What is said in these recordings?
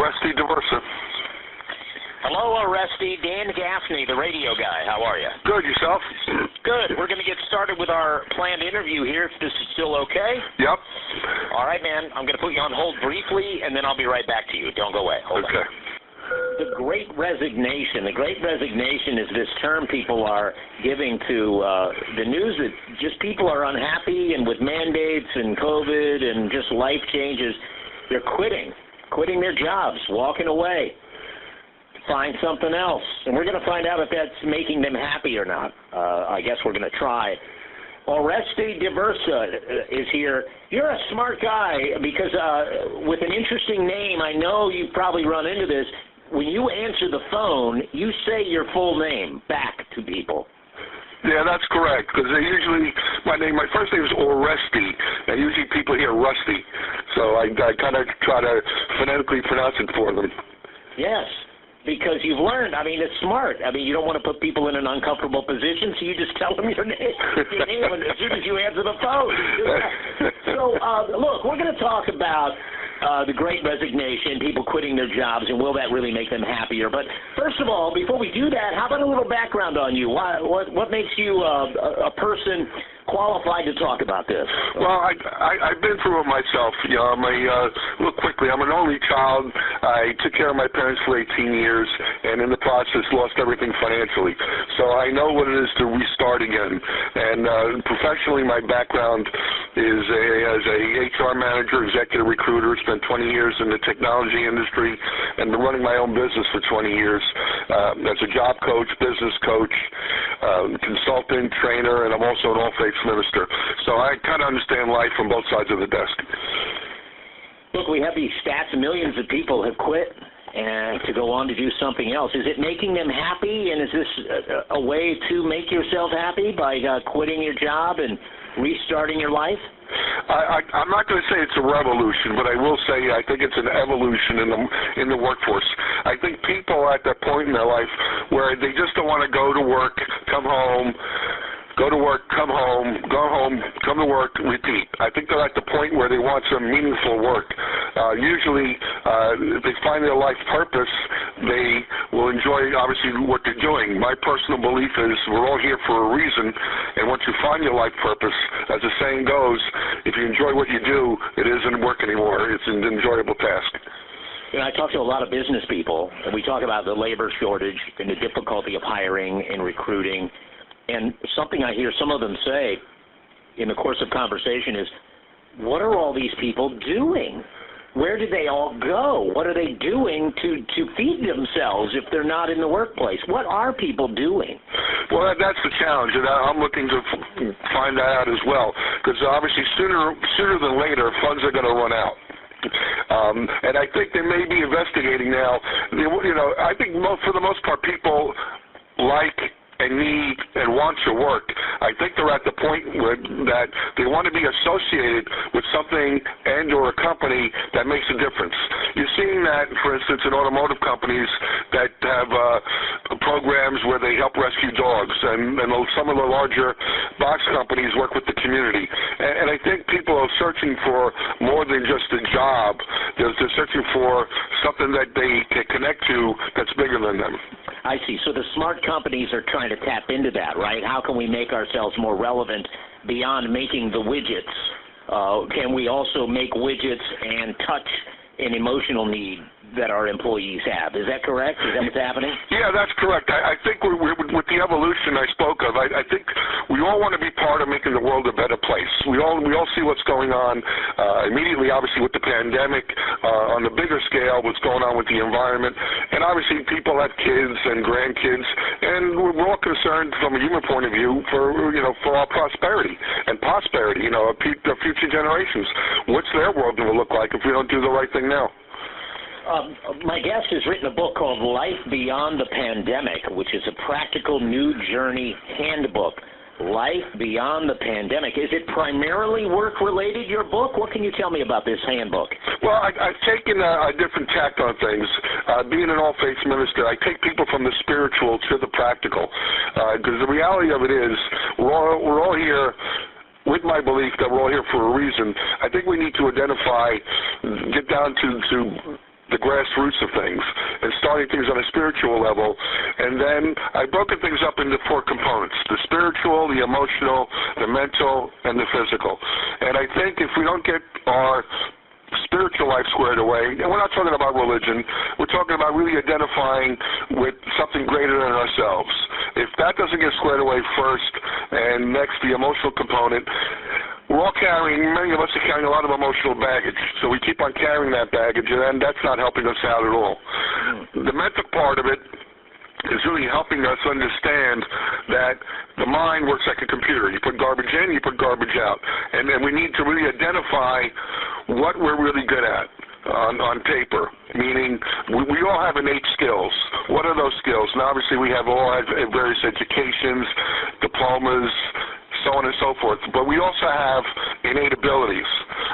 Oreste DAversa. Hello, Oreste. Dan Gaffney, the radio guy. How are you? Good. Yourself? Good. We're going to get started with our planned interview here, if this is still okay. Yep. All right, man. I'm going to put you on hold briefly, and then I'll be right back to you. Don't go away. Hold on. The Great Resignation. The Great Resignation is this term people are giving to the news that just people are unhappy, and with mandates and COVID and just life changes, they're quitting their jobs, walking away. Find something else. And we're going to find out if that's making them happy or not. I guess we're going to try. Oreste DAversa is here. You're a smart guy because with an interesting name, I know you've probably run into this. When you answer the phone, you say your full name back to people. Yeah, that's correct, because usually my first name is Oreste, and usually people hear Rusty, so I kind of try to phonetically pronounce it for them. Yes. Because you've learned, I mean, it's smart. I mean, you don't want to put people in an uncomfortable position, so you just tell them your name as soon as you answer the phone. So, look, we're going to talk about the Great Resignation, people quitting their jobs, and will that really make them happier? But first of all, before we do that, how about a little background on you? What makes you a person qualified to talk about this? Well, I've been through it myself. You know, look quickly, I'm an only child. I took care of my parents for 18 years, and in the process lost everything financially. So I know what it is to restart again. And professionally, my background is as a HR manager, executive recruiter, spent 20 years in the technology industry, and been running my own business for 20 years as a job coach, business coach, consultant, trainer, and I'm also an all-faith minister. So I kind of understand life from both sides of the desk. Look, we have these stats, millions of people have quit and to go on to do something else. Is it making them happy, and is this a way to make yourself happy by quitting your job and restarting your life? I'm not going to say it's a revolution, but I will say I think it's an evolution in the workforce. I think people are at that point in their life where they just don't want to go to work, come home, go to work, come home, go home, come to work, repeat. I think they're at the point where they want some meaningful work. Usually, if they find their life purpose, they will enjoy, obviously, what they're doing. My personal belief is we're all here for a reason, and once you find your life purpose, as the saying goes, if you enjoy what you do, it isn't work anymore. It's an enjoyable task. You know, I talk to a lot of business people, and we talk about the labor shortage and the difficulty of hiring and recruiting. And something I hear some of them say in the course of conversation is, what are all these people doing? Where did they all go? What are they doing to feed themselves if they're not in the workplace? What are people doing? Well, that's the challenge, and I'm looking to find that out as well, because obviously sooner than later, funds are going to run out. And I think they may be investigating now. You know, I think for the most part, people like and need and want to work. I think they're at the point that they want to be associated with something and or a company that makes a difference. You're seeing that, for instance, in automotive companies that have programs where they help rescue dogs, and some of the larger box companies work with the community. And I think people are searching for more than just a job. They're searching for something that they can connect to that's bigger than them. I see. So the smart companies are trying to tap into that, right? How can we make ourselves more relevant beyond making the widgets? Can we also make widgets and touch an emotional need that our employees have? Is that correct? Is that what's happening? Yeah, that's correct. I think with the evolution I spoke of, I think we all want to be part of making the world a better place. We all see what's going on immediately, obviously, with the pandemic, on the bigger scale, what's going on with the environment, and obviously people have kids and grandkids, and we're all concerned from a human point of view for our prosperity and prosperity, of future generations. What's their world going to look like if we don't do the right thing now? My guest has written a book called Life Beyond the Pandemic, which is a practical new journey handbook. Life Beyond the Pandemic. Is it primarily work-related, your book? What can you tell me about this handbook? Well, I've taken a different tact on things. Being an all-faith minister, I take people from the spiritual to the practical, because the reality of it is we're all here with my belief that we're all here for a reason. I think we need to identify, get down to the grassroots of things and starting things on a spiritual level. And then I've broken things up into 4 components: the spiritual, the emotional, the mental, and the physical. And I think if we don't get our spiritual life squared away, and we're not talking about religion, we're talking about really identifying with something greater than ourselves. If that doesn't get squared away first, and next the emotional component, we're all carrying, many of us are carrying a lot of emotional baggage, so we keep on carrying that baggage, and that's not helping us out at all. The mental part of it is really helping us understand that the mind works like a computer. You put garbage in, you put garbage out. And then we need to really identify what we're really good at on paper, meaning we all have innate skills. What are those skills? And obviously we have all had various educations, diplomas, so on and so forth. But we also have innate abilities.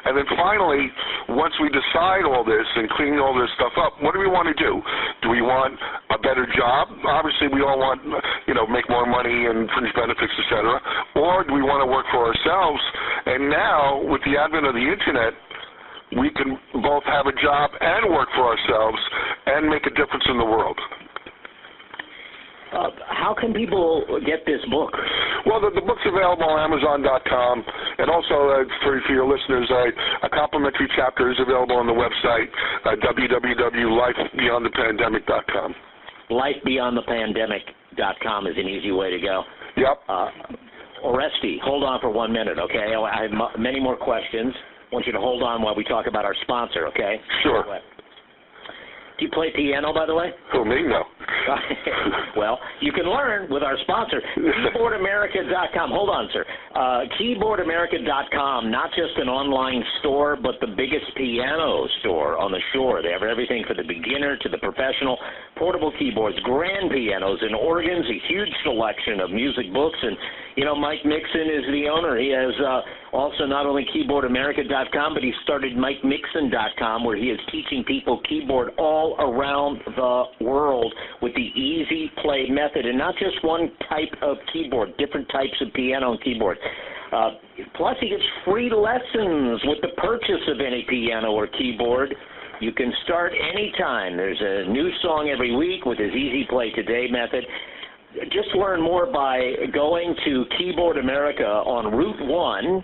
And then finally, once we decide all this and clean all this stuff up, what do we want to do? Do we want a better job? Obviously, we all want, make more money and fringe benefits, etc. Or do we want to work for ourselves? And now, with the advent of the Internet, we can both have a job and work for ourselves and make a difference in the world. How can people get this book? Well, the book's available on Amazon.com, and also for your listeners, a complimentary chapter is available on the website, www.lifebeyondthepandemic.com. Lifebeyondthepandemic.com is an easy way to go. Yep. Oreste, hold on for 1 minute, okay? I have many more questions. I want you to hold on while we talk about our sponsor, okay? Sure. Do you play piano, by the way? Who, me? No. Well, you can learn with our sponsor, KeyboardAmerica.com. Hold on, sir. KeyboardAmerica.com, not just an online store, but the biggest piano store on the shore. They have everything for the beginner to the professional, portable keyboards, grand pianos, and organs, a huge selection of music books. And, Mike Mixon is the owner. He has also not only KeyboardAmerica.com, but he started MikeMixon.com, where he is teaching people keyboard all around the world with the easy play method, and not just one type of keyboard, different types of piano and keyboard. Plus, he gives free lessons with the purchase of any piano or keyboard. You can start anytime. There's a new song every week with his Easy Play Today method. Just learn more by going to Keyboard America on Route 1,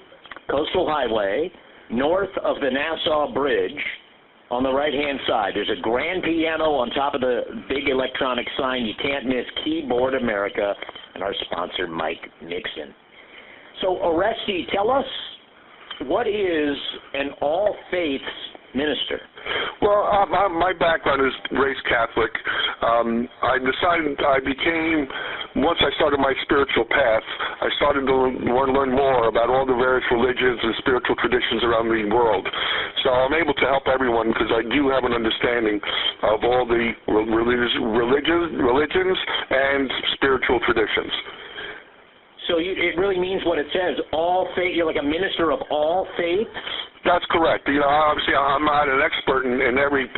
Coastal Highway, north of the Nassau Bridge. On the right-hand side, there's a grand piano on top of the big electronic sign. You can't miss Keyboard America and our sponsor, Mike Mixon. So, Oreste, tell us, what is an all-faiths minister? Well, my background is raised Catholic. I decided once I started my spiritual path, I started to learn more about all the various religions and spiritual traditions around the world. So I'm able to help everyone because I do have an understanding of all the religions and spiritual traditions. So it really means what it says, all faith. You're like a minister of all faiths? That's correct. Obviously I'm not an expert in every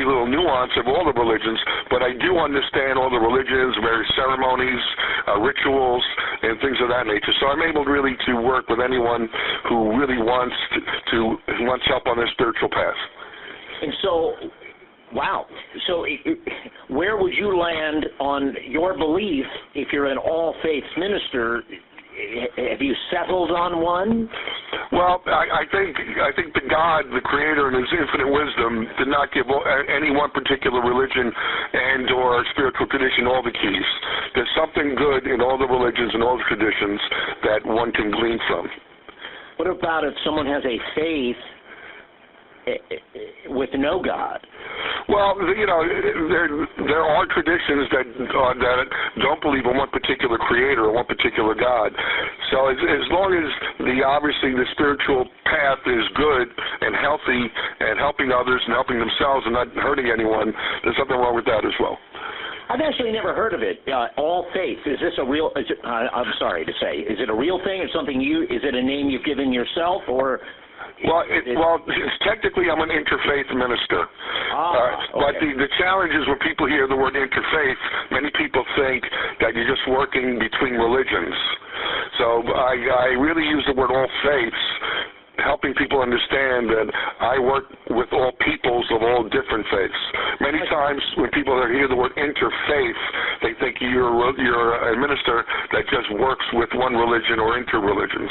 little nuance of all the religions, but I do understand all the religions, various ceremonies, rituals, and things of that nature. So I'm able really to work with anyone who really wants help on their spiritual path. And so, wow. So where would you land on your belief if you're an all-faiths minister? Have you settled on one? Well, I think the God, the Creator, in His infinite wisdom, did not give any one particular religion and or spiritual tradition all the keys. There's something good in all the religions and all the traditions that one can glean from. What about if someone has a faith with no God? Well, there are traditions that don't believe in one particular creator or one particular God. So as long as obviously the spiritual path is good and healthy and helping others and helping themselves and not hurting anyone, there's nothing wrong with that as well. I've actually never heard of it. All faith. Is this a real? I'm sorry to say. Is it a real thing? Is it a name you've given yourself or? Well, technically I'm an interfaith minister. But the challenge is when people hear the word interfaith, many people think that you're just working between religions. So I really use the word all faiths helping people understand that I work with all peoples of all different faiths. Many times when people hear the word interfaith, they think you're a minister that just works with one religion or interreligions.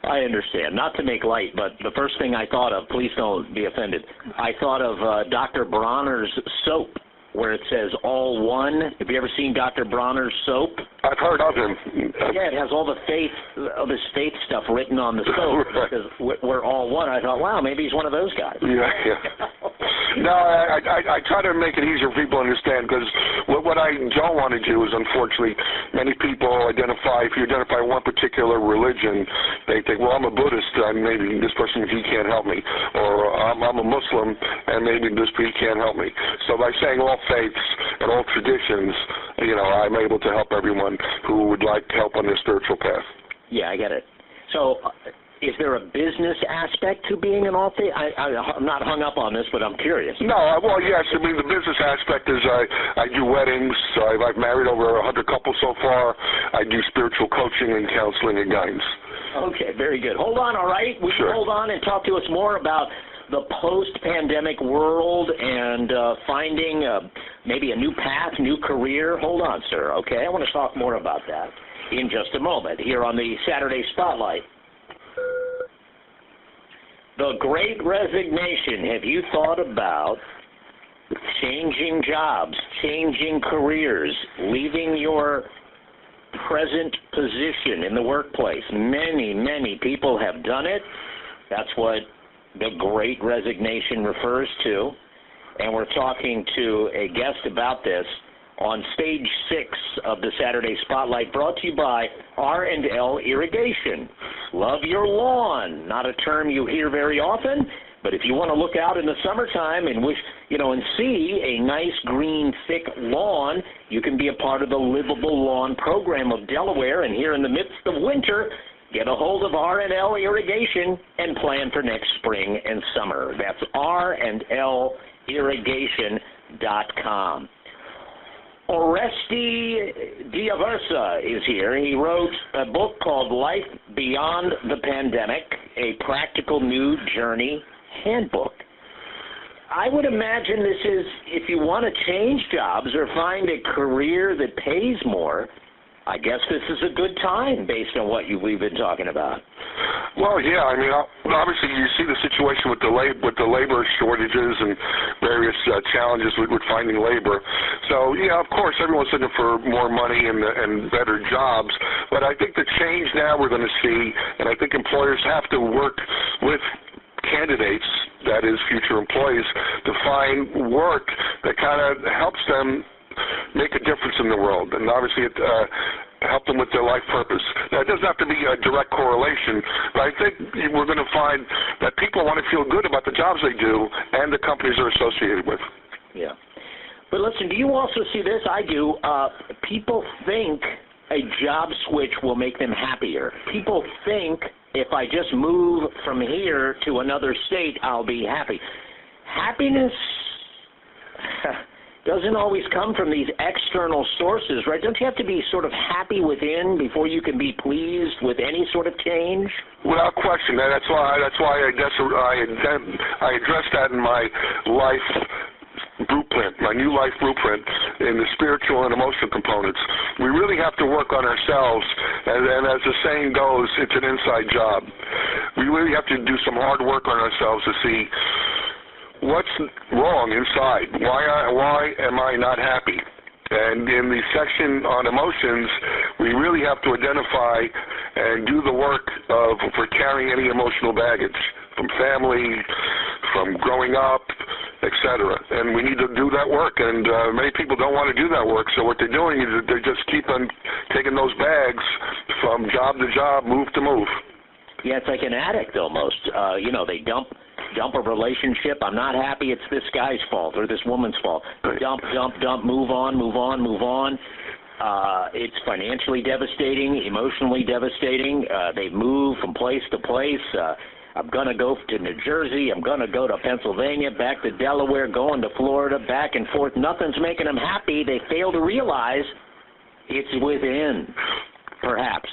I understand. Not to make light, but the first thing I thought of, please don't be offended, I thought of Dr. Bronner's soap, where it says all one. Have you ever seen Dr. Bronner's soap? I've heard of him. Yeah, it has all the his faith stuff written on the soap because we're all one. I thought, wow, maybe he's one of those guys. Yeah. No, I try to make it easier for people to understand because what I don't want to do is, unfortunately, many people identify, if you identify one particular religion, they think, well, I'm a Buddhist, and maybe this person, he can't help me. Or I'm a Muslim, and maybe this he can't help me. So by saying all faiths and all traditions, I'm able to help everyone who would like help on their spiritual path. Yeah, I get it. So is there a business aspect to being an all-faith? I'm not hung up on this, but I'm curious. No, well, yes. I mean, the business aspect is I do weddings. I've married over 100 couples so far. I do spiritual coaching and counseling and guidance. Okay, very good. Hold on, all right? Will Sure. you hold on and talk to us more about the post-pandemic world and finding maybe a new path, new career? Hold on, sir, okay? I want to talk more about that in just a moment here on the Saturday Spotlight. The Great Resignation. Have you thought about changing jobs, changing careers, leaving your present position in the workplace? Many, many people have done it. That's what the Great Resignation refers to. And we're talking to a guest about this on Stage 6 of the Saturday Spotlight, brought to you by R&L Irrigation. Love your lawn. Not a term you hear very often, but if you want to look out in the summertime and wish, and see a nice green, thick lawn, you can be a part of the Livable Lawn program of Delaware. And here in the midst of winter, get a hold of R&L Irrigation and plan for next spring and summer. That's rnlirrigation.com. Oreste DAversa is here. He wrote a book called Life Beyond the Pandemic, a Practical New Journey Handbook. I would imagine this is, if you want to change jobs or find a career that pays more, I guess this is a good time based on what we've been talking about. Well, yeah. I mean, obviously, you see the situation with the labor shortages and various challenges with finding labor. So, yeah, of course, everyone's looking for more money and better jobs. But I think the change now we're going to see, and I think employers have to work with candidates, that is, future employees, to find work that kind of helps them make a difference in the world, and obviously help them with their life purpose. Now, it doesn't have to be a direct correlation, but I think we're going to find that people want to feel good about the jobs they do and the companies they're associated with. Yeah. But listen, do you also see this? I do. People think a job switch will make them happier. People think if I just move from here to another state, I'll be happy. Happiness doesn't always come from these external sources, right? Don't you have to be sort of happy within before you can be pleased with any sort of change? Without question. That's why I addressed that in my life blueprint, my new life blueprint, in the spiritual and emotional components. We really have to work on ourselves, and as the saying goes, it's an inside job. We really have to do some hard work on ourselves to see what's wrong inside. Why am I not happy? And in the section on emotions, we really have to identify and do the work for carrying any emotional baggage from family, from growing up, etc. And we need to do that work. And many people don't want to do that work. So what they're doing is they just keep on taking those bags from job to job, move to move. Yeah, it's like an addict almost. They dump a relationship. I'm not happy. It's this guy's fault or this woman's fault. Dump, move on. It's financially devastating, emotionally devastating. They move from place to place. I'm going to go to New Jersey. I'm going to go to Pennsylvania, back to Delaware, going to Florida, back and forth. Nothing's making them happy. They fail to realize it's within, perhaps.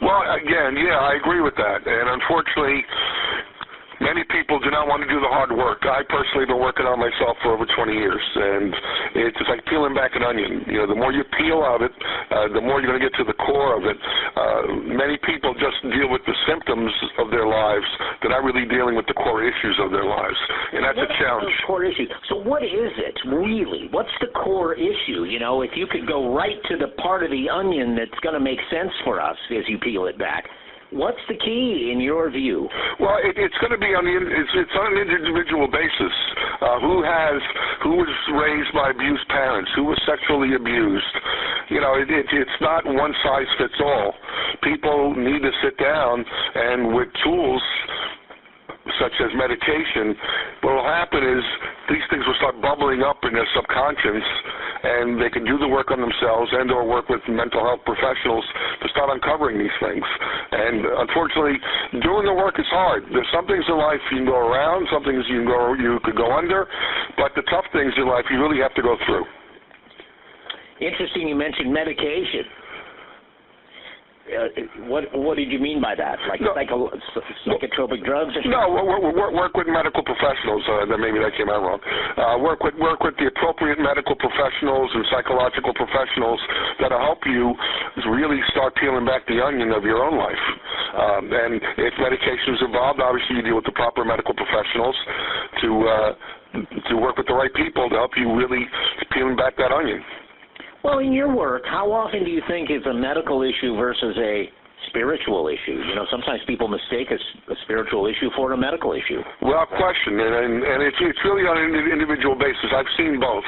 Well, again, yeah, I agree with that. And unfortunately, many people do not want to do the hard work. I personally have been working on myself for over 20 years, and it's just like peeling back an onion. You know, the more you peel of it, the more you're going to get to the core of it. Many people just deal with the symptoms of their lives. They're not really dealing with the core issues of their lives, and that's a challenge. Core issues. So what is it, really? What's the core issue? You know, if you could go right to the part of the onion that's going to make sense for us as you peel it back, what's the key in your view? Well, it's going to be on it's on an individual basis. Who was raised by abused parents? Who was sexually abused? You know, it's not one size fits all. People need to sit down and with tools such as medication, what will happen is these things will start bubbling up in their subconscious, and they can do the work on themselves and or work with mental health professionals to start uncovering these things. And unfortunately, doing the work is hard. There's some things in life you can go around, some things you could go under, but the tough things in life you really have to go through. Interesting you mentioned medication. What did you mean by that? Like psychotropic drugs? Or no, work with medical professionals. Maybe that came out wrong. Work with the appropriate medical professionals and psychological professionals that'll help you really start peeling back the onion of your own life. And if medication is involved, obviously you deal with the proper medical professionals to work with the right people to help you really peeling back that onion. Well, in your work, how often do you think is a medical issue versus a spiritual issue? You know, sometimes people mistake a spiritual issue for a medical issue. Without question, and it's really on an individual basis. I've seen both.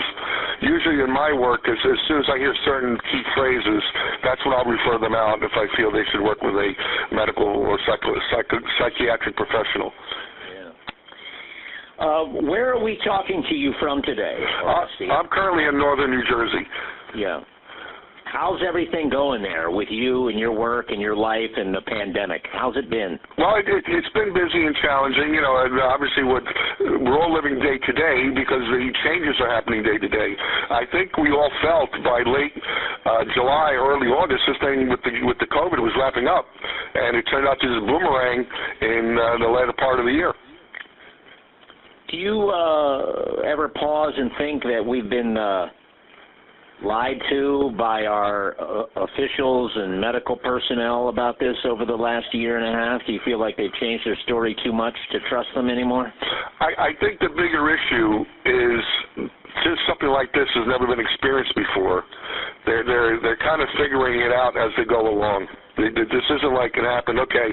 Usually in my work, as soon as I hear certain key phrases, that's when I'll refer them out if I feel they should work with a medical or psychiatric professional. Where are we talking to you from today? I'm currently in northern New Jersey. Yeah. How's everything going there with you and your work and your life and the pandemic? How's it been? Well, it's been busy and challenging. You know, and obviously we're all living day to day because the changes are happening day to day. I think we all felt by late July, early August, this thing with the COVID was wrapping up, and it turned out to just boomerang in the latter part of the year. Do you ever pause and think that we've been lied to by our officials and medical personnel about this over the last year and a half? Do you feel like they've changed their story too much to trust them anymore? I think the bigger issue is since something like this has never been experienced before, they're kind of figuring it out as they go along. This isn't like it happened, okay,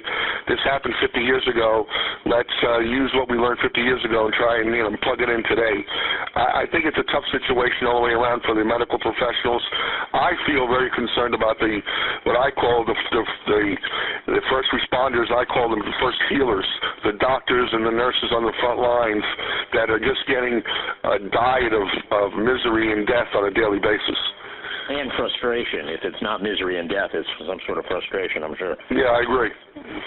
this happened 50 years ago, let's use what we learned 50 years ago and try and plug it in today. I think it's a tough situation all the way around for the medical professionals. I feel very concerned about what I call the first responders. I call them the first healers, the doctors and the nurses on the front lines that are just getting a diet of misery and death on a daily basis. And frustration. If it's not misery and death, it's some sort of frustration, I'm sure. Yeah, I agree.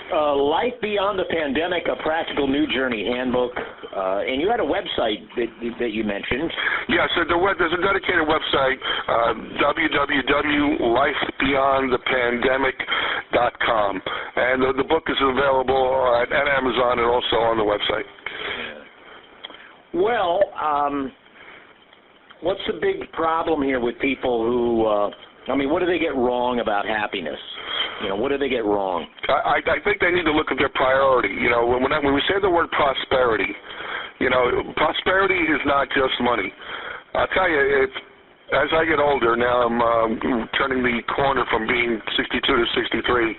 Life Beyond the Pandemic, a Practical New Journey Handbook. And you had a website that you mentioned. Yeah, so there's a dedicated website, www.lifebeyondthepandemic.com. And the book is available at Amazon and also on the website. Well, what's the big problem here with people who, what do they get wrong about happiness? What do they get wrong? I think they need to look at their priority. When we say the word prosperity, prosperity is not just money. I'll tell you, as I get older, now I'm turning the corner from being 62 to 63.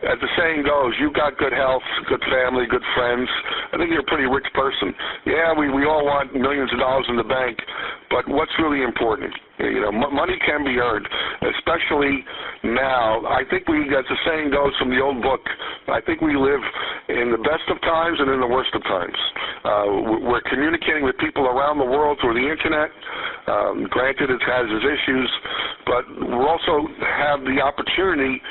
As the saying goes, you've got good health, good family, good friends. I think you're a pretty rich person. Yeah, we all want millions of dollars in the bank, but what's really important? Money can be earned, especially now. I think as the saying goes from the old book, I think we live in the best of times and in the worst of times. We're communicating with people around the world through the internet. Granted, it has its issues, but we also have the opportunity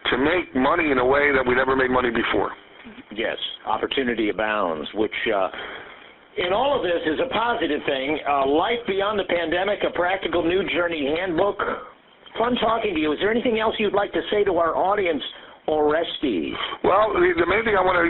to make money in a way that we never made money before. Yes, opportunity abounds, which in all of this is a positive thing. Life Beyond the Pandemic, a Practical New Journey Handbook. Fun talking to you. Is there anything else you'd like to say to our audience, Oreste? Well, the main thing I want to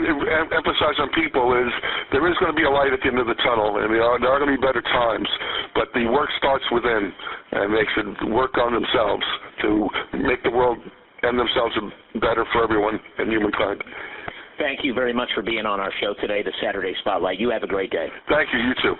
emphasize on people is there is going to be a light at the end of the tunnel, and there are going to be better times, but the work starts within, and they should work on themselves to make the world and themselves better for everyone and humankind. Thank you very much for being on our show today, the Saturday Spotlight. You have a great day. Thank you. You too.